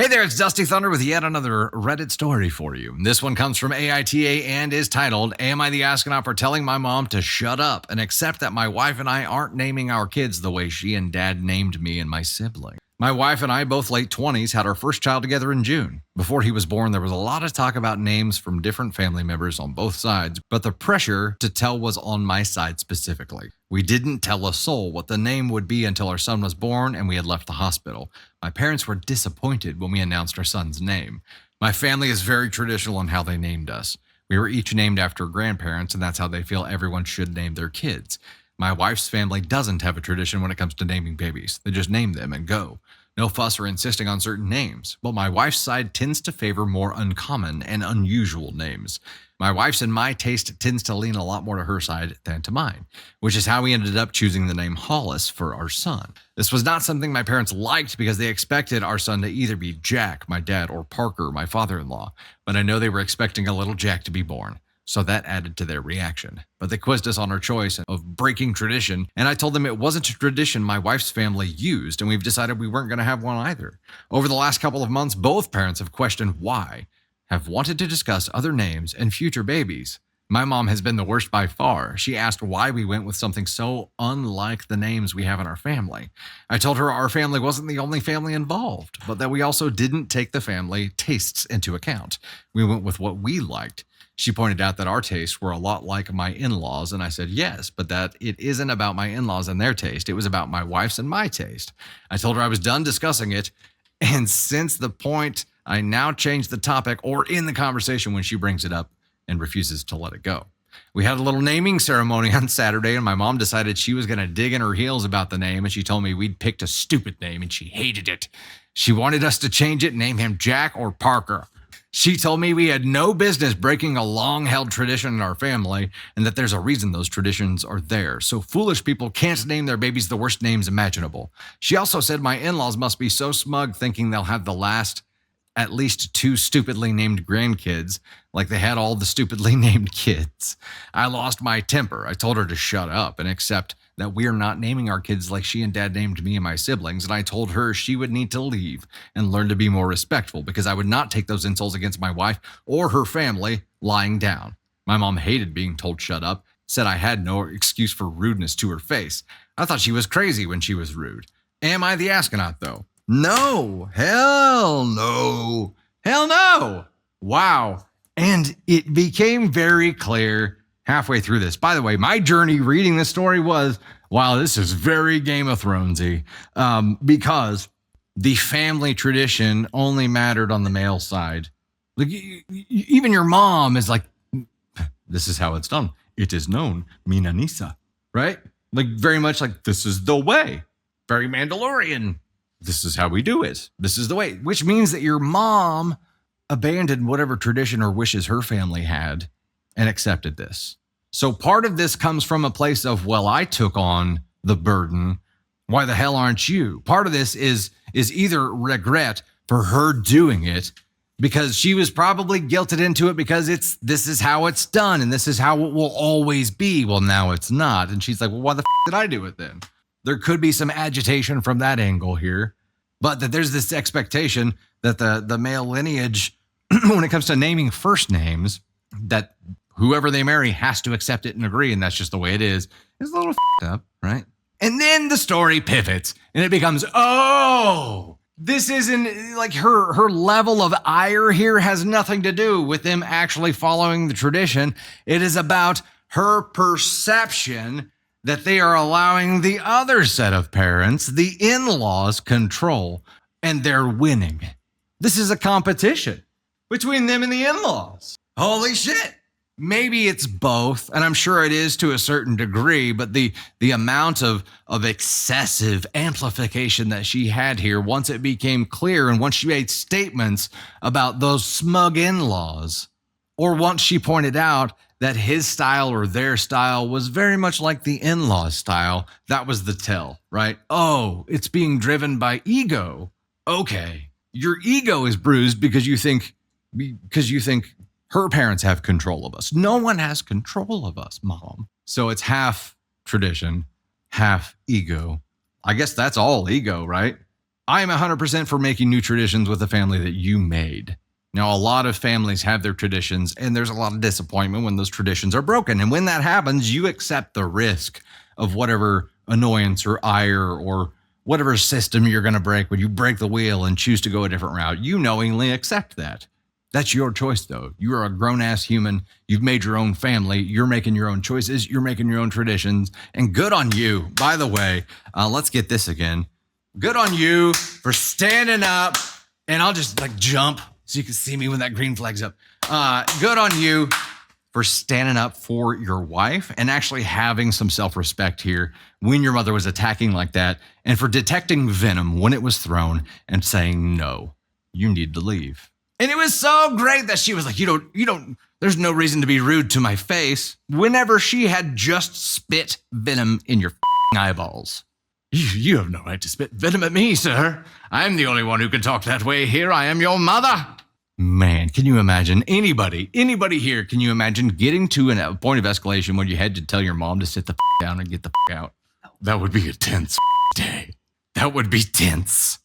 Hey there, it's Dusty Thunder with yet another Reddit story for you. This one comes from AITA and is titled, Am I the Astronaut for Telling My Mom to Shut Up and Accept That My Wife and I Aren't Naming Our Kids the Way She and Dad named me and my sibling? My wife and I, both late 20s, had our first child together in June. Before he was born, there was a lot of talk about names from different family members on both sides, but the pressure to tell was on my side specifically. We didn't tell a soul what the name would be until our son was born and we had left the hospital. My parents were disappointed when we announced our son's name. My family is very traditional in how they named us. We were each named after grandparents, and that's how they feel everyone should name their kids. My wife's family doesn't have a tradition when it comes to naming babies. They just name them and go. No fuss or insisting on certain names, but my wife's side tends to favor more uncommon and unusual names. My wife's and my taste tends to lean a lot more to her side than to mine, which is how we ended up choosing the name Hollis for our son. This was not something my parents liked because they expected our son to either be Jack, my dad, or Parker, my father-in-law, but I know they were expecting a little Jack to be born. So that added to their reaction. But they quizzed us on our choice of breaking tradition, and I told them it wasn't a tradition my wife's family used, and we've decided we weren't going to have one either. Over the last couple of months, both parents have questioned why, have wanted to discuss other names and future babies. My mom has been the worst by far. She asked why we went with something so unlike the names we have in our family. I told her our family wasn't the only family involved, but that we also didn't take the family tastes into account. We went with what we liked. She pointed out that our tastes were a lot like my in-laws, and I said yes, but that it isn't about my in-laws and their taste. It was about my wife's and my taste. I told her I was done discussing it, and since the point, I now change the topic or in the conversation when she brings it up and refuses to let it go. We had a little naming ceremony on Saturday, and my mom decided she was going to dig in her heels about the name, and she told me we'd picked a stupid name, and she hated it. She wanted us to change it and name him Jack or Parker. She told me we had no business breaking a long-held tradition in our family and that there's a reason those traditions are there. So foolish people can't name their babies the worst names imaginable. She also said my in-laws must be so smug thinking they'll have the last at least 2 stupidly named grandkids, like they had all the stupidly named kids. I lost my temper. I told her to shut up and accept that we're not naming our kids like she and dad named me and my siblings, and I told her she would need to leave and learn to be more respectful because I would not take those insults against my wife or her family lying down. My mom hated being told shut up, said I had no excuse for rudeness to her face. I thought she was crazy when she was rude. Am I the astronaut, though? No. Hell no. Hell no. Wow. And it became very clear halfway through this. By the way, my journey reading this story was, wow, this is very Game of Thronesy, because the family tradition only mattered on the male side. Like even your mom is like, this is how it's done. It is known, Mina Nisa, right? Like very much like this is the way. Very Mandalorian. This is how we do it. This is the way, which means that your mom abandoned whatever tradition or wishes her family had and accepted this. So part of this comes from a place of, well, I took on the burden. Why the hell aren't you? Part of this is either regret for her doing it because she was probably guilted into it because this is how it's done and this is how it will always be. Well, now it's not. And she's like, well, why the did I do it then? There could be some agitation from that angle here, but that there's this expectation that the male lineage, when it comes to naming first names, that whoever they marry has to accept it and agree, and that's just the way it is. It's a little up, right? And then the story pivots, and it becomes, oh, this isn't like her level of ire here has nothing to do with them actually following the tradition. It is about her perception that they are allowing the other set of parents, the in-laws, control, and they're winning. This is a competition between them and the in-laws. Holy shit. Maybe it's both, and I'm sure it is to a certain degree, but the amount of excessive amplification that she had here once it became clear and once she made statements about those smug in-laws, or once she pointed out that his style or their style was very much like the in-laws style, that was the tell, right? Oh, it's being driven by ego. Okay, your ego is bruised because you think her parents have control of us. No one has control of us, Mom. So it's half tradition, half ego. I guess that's all ego, right? I am 100% for making new traditions with the family that you made. Now, a lot of families have their traditions, and there's a lot of disappointment when those traditions are broken. And when that happens, you accept the risk of whatever annoyance or ire or whatever system you're going to break when you break the wheel and choose to go a different route. You knowingly accept that. That's your choice, though. You are a grown-ass human. You've made your own family. You're making your own choices. You're making your own traditions. And good on you. By the way, let's get this again. Good on you for standing up. And I'll just like jump so you can see me when that green flag's up. Good on you for standing up for your wife and actually having some self-respect here when your mother was attacking like that, and for detecting venom when it was thrown and saying, no, you need to leave. And it was so great that she was like, you don't, there's no reason to be rude to my face, whenever she had just spit venom in your eyeballs. You have no right to spit venom at me, sir. I'm the only one who can talk that way here. I am your mother. Man, can you imagine anybody here, can you imagine getting to a point of escalation when you had to tell your mom to sit the down and get the out? That would be a tense day. That would be tense.